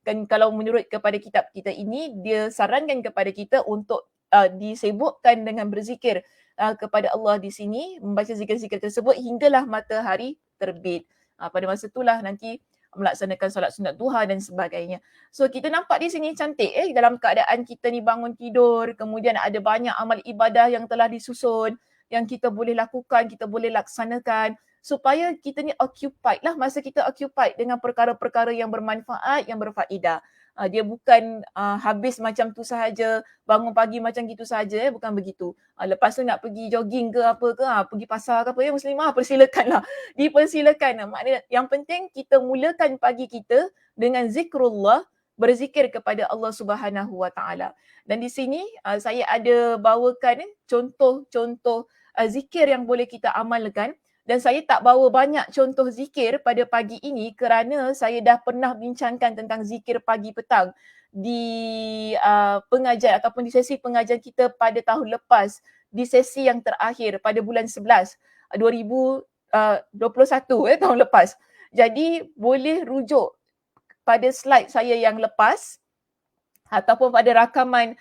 kan kalau menurut kepada kitab kita ini, dia sarankan kepada kita untuk disibukkan dengan berzikir kepada Allah di sini, membaca zikir-zikir tersebut hinggalah matahari terbit. Pada masa itulah nanti melaksanakan solat sunat duha dan sebagainya. So kita nampak di sini cantik dalam keadaan kita ni bangun tidur, kemudian ada banyak amal ibadah yang telah disusun, yang kita boleh lakukan, kita boleh laksanakan, supaya kita ni occupied lah, masa kita occupied dengan perkara-perkara yang bermanfaat, yang berfaedah. Dia bukan habis macam tu sahaja, bangun pagi macam gitu sahaja, bukan begitu. Lepas tu nak pergi jogging ke apa ke, pergi pasar ke apa muslimah, persilakanlah. Dipersilakan. Maknanya yang penting kita mulakan pagi kita dengan zikrullah, berzikir kepada Allah Subhanahu wa taala. Dan di sini saya ada bawakan contoh-contoh zikir yang boleh kita amalkan Dan saya tak bawa banyak contoh zikir pada pagi ini kerana saya dah pernah bincangkan tentang zikir pagi petang di pengajian ataupun di sesi pengajian kita pada tahun lepas, di sesi yang terakhir pada bulan 11 2021 tahun lepas. Jadi boleh rujuk pada slide saya yang lepas ataupun pada rakaman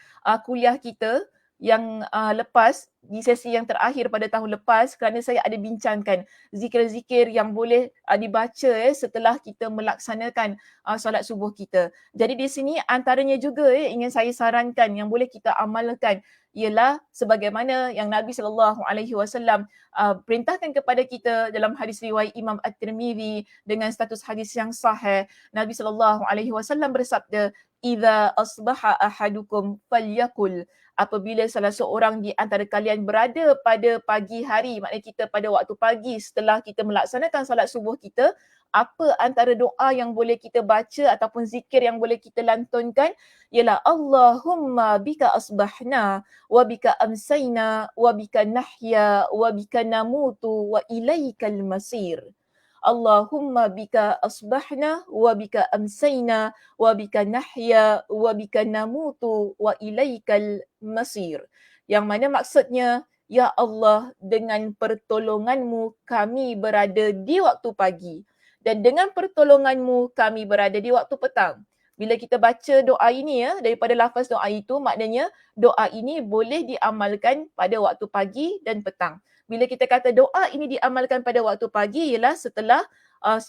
kuliah kita yang lepas di sesi yang terakhir pada tahun lepas, kerana saya ada bincangkan zikir-zikir yang boleh dibaca setelah kita melaksanakan solat subuh kita. Jadi di sini antaranya juga ingin saya sarankan yang boleh kita amalkan ialah sebagaimana yang Nabi SAW perintahkan kepada kita dalam hadis riwayat Imam At-Tirmizi dengan status hadis yang sahih. Nabi SAW bersabda, "Idza asbaha ahadukum falyakul." Apabila salah seorang di antara kalian berada pada pagi hari, maknanya kita pada waktu pagi setelah kita melaksanakan salat subuh kita, apa antara doa yang boleh kita baca ataupun zikir yang boleh kita lantunkan ialah Allahumma bika asbahna wa bika amsayna wa bika nahya wa bika namutu wa ilaikal masir. Allahumma bika asbahna wa bika amsayna wa bika nahya wa bika namutu wa ilaikal masir. Yang mana maksudnya, ya Allah, dengan pertolonganmu kami berada di waktu pagi dan dengan pertolonganmu kami berada di waktu petang. Bila kita baca doa ini daripada lafaz doa itu, maknanya doa ini boleh diamalkan pada waktu pagi dan petang. Bila kita kata doa ini diamalkan pada waktu pagi ialah setelah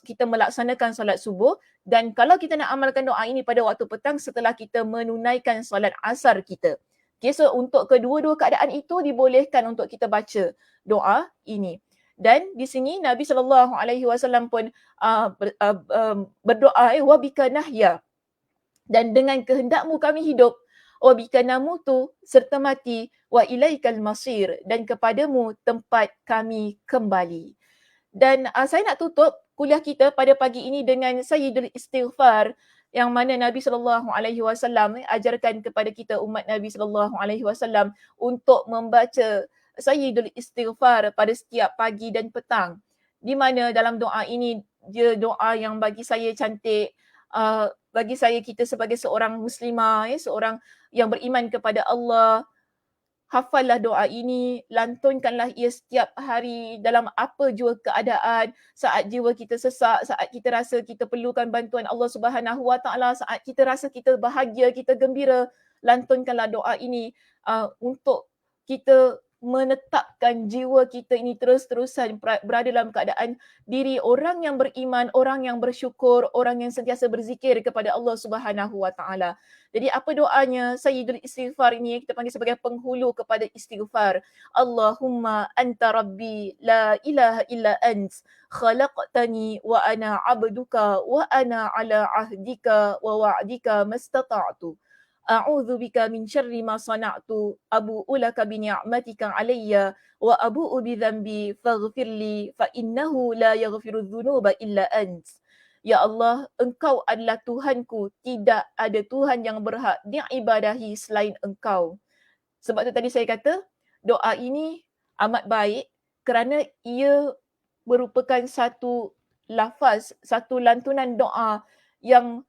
kita melaksanakan solat subuh, dan kalau kita nak amalkan doa ini pada waktu petang setelah kita menunaikan solat asar kita. Okay, so untuk kedua-dua keadaan itu dibolehkan untuk kita baca doa ini. Dan di sini Nabi SAW pun berdoa wa bika nahya, dan dengan kehendakmu kami hidup, wa bika namutu, serta mati, wa ilaikal masir, dan kepadamu tempat kami kembali. Dan saya nak tutup kuliah kita pada pagi ini dengan Sayyidul Istighfar yang mana Nabi SAW ajarkan kepada kita umat Nabi SAW untuk membaca Sayyidul Istighfar pada setiap pagi dan petang. Di mana dalam doa ini, dia doa yang bagi saya cantik, bagi saya kita sebagai seorang muslimah, seorang yang beriman kepada Allah, hafallah doa ini, lantunkanlah ia setiap hari dalam apa jua keadaan, saat jiwa kita sesak, saat kita rasa kita perlukan bantuan Allah Subhanahu Wa Taala, saat kita rasa kita bahagia, kita gembira, lantunkanlah doa ini untuk kita menetapkan jiwa kita ini terus-terusan berada dalam keadaan diri orang yang beriman, orang yang bersyukur, orang yang sentiasa berzikir kepada Allah Subhanahu Wa Taala. Jadi apa doanya Sayyidul Istighfar ini? Kita panggil sebagai penghulu kepada istighfar. Allahumma anta rabbi la ilaha illa ant, khalaqtani wa ana abduka wa ana ala ahdika wa wa'dika mastata'tu. A'udzu bika min syarri ma sana'tu, abu'u laka bi ni'matika 'alayya wa abu'u bi dhanbi faghfirli fa innahu la yaghfiru dzunuba illa ant. Ya Allah, Engkau adalah Tuhanku, tidak ada Tuhan yang berhak diibadahi selain Engkau. Sebab tu tadi saya kata, doa ini amat baik kerana ia merupakan satu lafaz, satu lantunan doa yang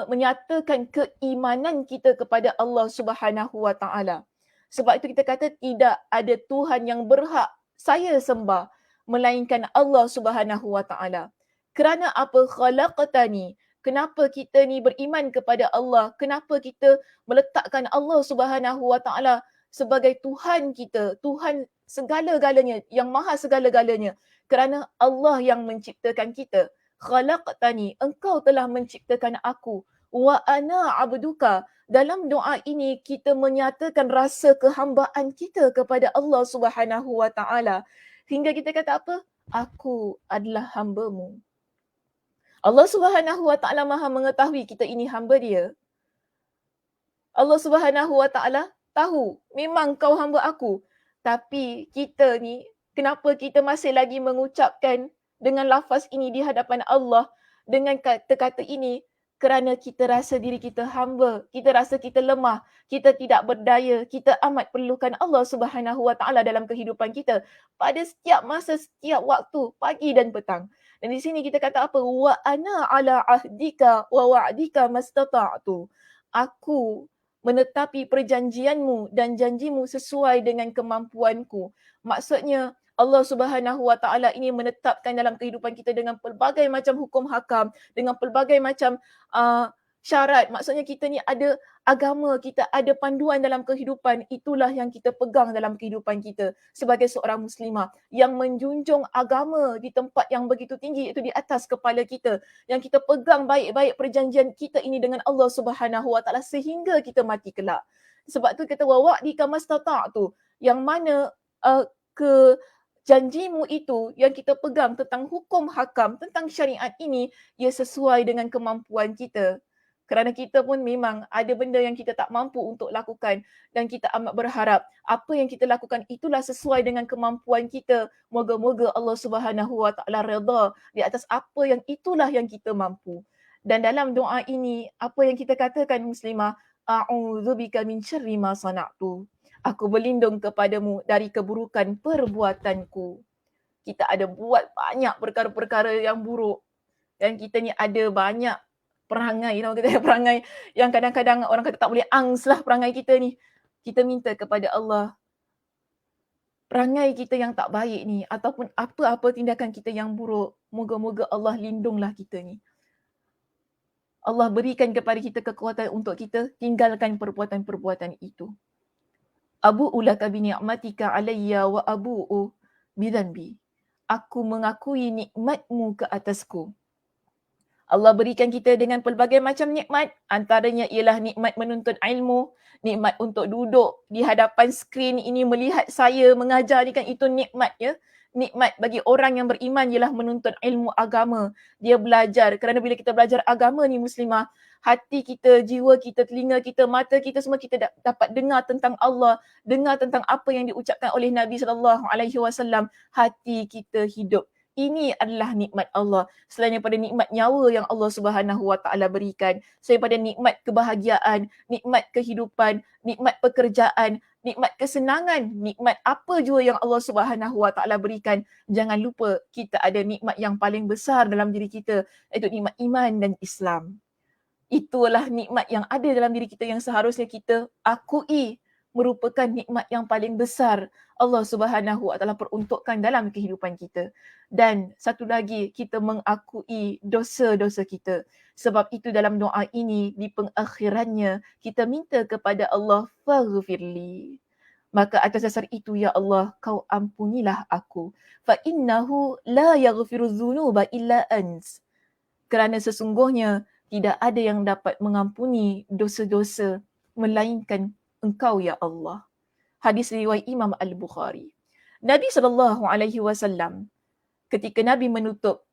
menyatakan keimanan kita kepada Allah Subhanahu Wa Taala. Sebab itu kita kata tidak ada Tuhan yang berhak saya sembah melainkan Allah Subhanahu Wa Taala. Kerana apa? Khalaqtani. Kenapa kita ni beriman kepada Allah? Kenapa kita meletakkan Allah Subhanahu Wa Taala sebagai Tuhan kita, Tuhan segala-galanya, yang maha segala-galanya? Kerana Allah yang menciptakan kita. Khalaqtani, engkau telah menciptakan aku. Wa ana abduka. Dalam doa ini kita menyatakan rasa kehambaan kita kepada Allah Subhanahu Wa Taala. Hingga kita kata apa? Aku adalah hamba-Mu. Allah Subhanahu Wa Taala Maha mengetahui kita ini hamba Dia. Allah Subhanahu Wa Taala tahu memang kau hamba aku. Tapi kita ni, kenapa kita masih lagi mengucapkan dengan lafaz ini di hadapan Allah dengan kata-kata ini? kerana kita rasa diri kita hamba, kita rasa kita lemah, kita tidak berdaya, kita amat perlukan Allah Subhanahu Wa Taala dalam kehidupan kita pada setiap masa, setiap waktu, pagi dan petang. Dan di sini kita kata apa? Wa ana ala ahdika wa wa'dika mastata'tu. Aku menetapi perjanjianmu dan janjimu sesuai dengan kemampuanku. Maksudnya Allah Subhanahu Wa Taala ini menetapkan dalam kehidupan kita dengan pelbagai macam hukum hakam, dengan pelbagai macam syarat. Maksudnya kita ni ada agama, kita ada panduan dalam kehidupan. Itulah yang kita pegang dalam kehidupan kita sebagai seorang muslimah yang menjunjung agama di tempat yang begitu tinggi, iaitu di atas kepala kita. Yang kita pegang baik-baik perjanjian kita ini dengan Allah Subhanahu Wa Taala sehingga kita mati kelak. Sebab tu kata wa wa'dika mastata'tu, yang mana ke janjimu itu yang kita pegang tentang hukum hakam, tentang syariat ini, ia sesuai dengan kemampuan kita. Kerana kita pun memang ada benda yang kita tak mampu untuk lakukan dan kita amat berharap apa yang kita lakukan itulah sesuai dengan kemampuan kita. Moga-moga Allah Subhanahu Wa Taala redha di atas apa yang itulah yang kita mampu. Dan dalam doa ini, apa yang kita katakan muslimah, a'udzubika min syarri ma sana'tu. Aku berlindung kepadamu dari keburukan perbuatanku. Kita ada buat banyak perkara-perkara yang buruk. Dan kita ni ada banyak perangai, perangai yang kadang-kadang orang kata tak boleh angs lah perangai kita ni. Kita minta kepada Allah, perangai kita yang tak baik ni ataupun apa-apa tindakan kita yang buruk, moga-moga Allah lindunglah kita ni. Allah berikan kepada kita kekuatan untuk kita tinggalkan perbuatan-perbuatan itu. Abu'u laka bi ni'matika alayya wa abu'u bidzanbi. Aku mengakui nikmatmu ke atasku. Allah berikan kita dengan pelbagai macam nikmat, antaranya ialah nikmat menuntut ilmu, nikmat untuk duduk di hadapan skrin ini melihat saya mengajar ni kan, itu nikmat ya. Nikmat bagi orang yang beriman ialah menuntut ilmu agama. Dia belajar, kerana bila kita belajar agama ni muslimah, hati kita, jiwa kita, telinga kita, mata kita semua kita dapat dengar tentang Allah, dengar tentang apa yang diucapkan oleh Nabi SAW, hati kita hidup. Ini adalah nikmat Allah. Selain daripada nikmat nyawa yang Allah Subhanahu Wa Taala berikan, selain daripada nikmat kebahagiaan, nikmat kehidupan, nikmat pekerjaan, nikmat kesenangan, nikmat apa jua yang Allah Subhanahu Wa Taala berikan, jangan lupa kita ada nikmat yang paling besar dalam diri kita, iaitu nikmat iman dan Islam. Itulah nikmat yang ada dalam diri kita yang seharusnya kita akui merupakan nikmat yang paling besar Allah Subhanahu Wa Taala peruntukkan dalam kehidupan kita. Dan satu lagi, kita mengakui dosa-dosa kita. Sebab itu dalam doa ini, di pengakhirannya, kita minta kepada Allah, faghfirli. Maka atas dasar itu, ya Allah, kau ampunilah aku. Fa innahu la yaghfiru dzunuba illa ants. Kerana sesungguhnya tidak ada yang dapat mengampuni dosa-dosa melainkan Engkau, ya Allah. Hadis riwayat Imam Al-Bukhari. Nabi SAW, ketika Nabi menutup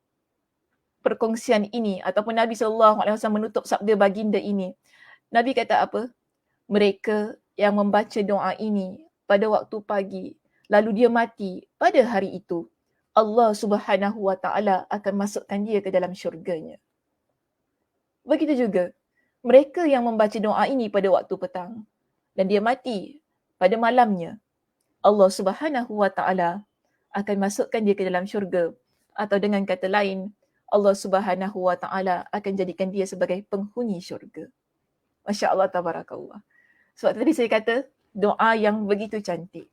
perkongsian ini ataupun Nabi SAW menutup sabda baginda ini, Nabi kata apa? Mereka yang membaca doa ini pada waktu pagi, lalu dia mati pada hari itu, Allah Subhanahu Wa Taala akan masukkan dia ke dalam syurganya. Begitu juga, mereka yang membaca doa ini pada waktu petang dan dia mati pada malamnya, Allah Subhanahu Wa Taala akan masukkan dia ke dalam syurga. Atau dengan kata lain, Allah Subhanahu Wa Taala akan jadikan dia sebagai penghuni syurga. Masya Allah, tabarakallah. Sebab tadi saya kata, doa yang begitu cantik.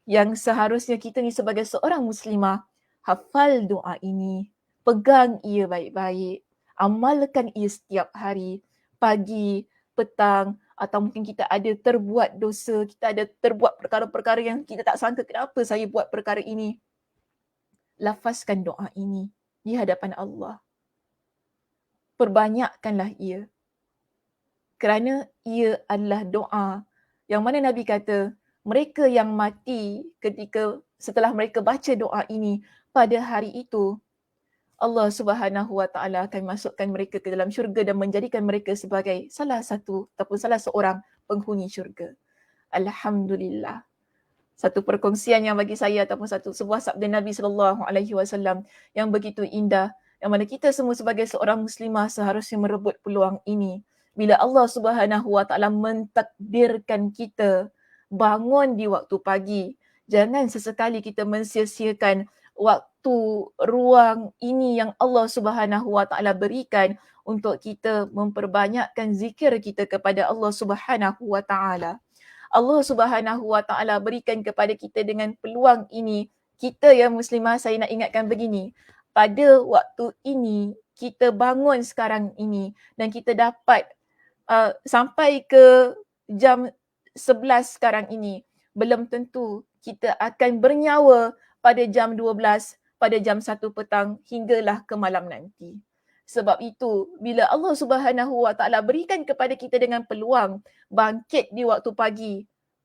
Yang seharusnya kita ni sebagai seorang muslimah, hafal doa ini, pegang ia baik-baik, amalkan ia setiap hari, pagi, petang, atau mungkin kita ada terbuat dosa, kita ada terbuat perkara-perkara yang kita tak sangka kenapa saya buat perkara ini. Lafazkan doa ini di hadapan Allah. Perbanyakkanlah ia. Kerana ia adalah doa yang mana Nabi kata, mereka yang mati ketika setelah mereka baca doa ini pada hari itu, Allah Subhanahu Wa Taala akan masukkan mereka ke dalam syurga dan menjadikan mereka sebagai salah satu ataupun salah seorang penghuni syurga. Alhamdulillah. Satu perkongsian yang bagi saya ataupun sebuah sabda Nabi SAW yang begitu indah yang mana kita semua sebagai seorang muslimah seharusnya merebut peluang ini. Bila Allah Subhanahu Wa Taala mentakdirkan kita bangun di waktu pagi, jangan sesekali kita mensia-siakan waktu ruang ini yang Allah Subhanahu Wa Taala berikan untuk kita memperbanyakkan zikir kita kepada Allah Subhanahu Wa Taala. Allah Subhanahu Wa Taala berikan kepada kita dengan peluang ini. Kita yang muslimah, saya nak ingatkan begini. Pada waktu ini, kita bangun sekarang ini dan kita dapat sampai ke jam 11 sekarang ini. Belum tentu kita akan bernyawa pada jam 12, pada jam 1 petang hinggalah ke malam nanti. Sebab itu, bila Allah Subhanahu Wa Taala berikan kepada kita dengan peluang bangkit di waktu pagi,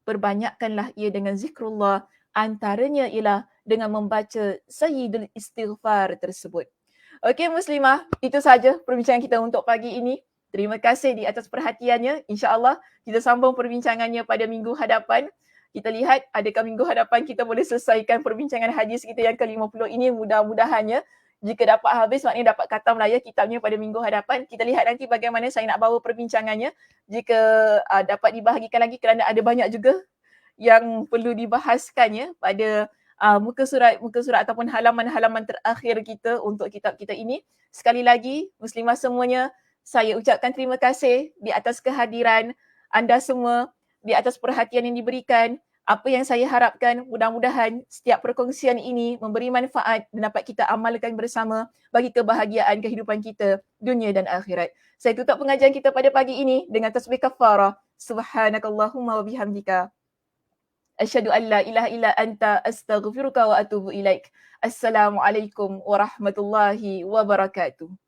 perbanyakkanlah ia dengan zikrullah, antaranya ialah dengan membaca Sayyidul Istighfar tersebut. Okey muslimah, itu saja perbincangan kita untuk pagi ini. Terima kasih di atas perhatiannya. InsyaAllah kita sambung perbincangannya pada minggu hadapan. Kita lihat adakah minggu hadapan kita boleh selesaikan perbincangan hadis kita yang ke-50 ini, mudah-mudahannya. Jika dapat habis, maknanya dapat khatam lah ya kitabnya pada minggu hadapan. Kita lihat nanti bagaimana saya nak bawa perbincangannya. Jika dapat dibahagikan lagi kerana ada banyak juga yang perlu dibahaskan ya pada muka surat ataupun halaman-halaman terakhir kita untuk kitab kita ini. Sekali lagi, muslimah semuanya, saya ucapkan terima kasih di atas kehadiran anda semua, di atas perhatian yang diberikan. Apa yang saya harapkan, mudah-mudahan setiap perkongsian ini memberi manfaat dan dapat kita amalkan bersama bagi kebahagiaan kehidupan kita, dunia dan akhirat. Saya tutup pengajian kita pada pagi ini dengan tasbih kafarah. Subhanakallahumma wa bihamdika. Asyhadu an la ilaha illa anta astaghfiruka wa atubu ilaik. Assalamualaikum warahmatullahi wabarakatuh.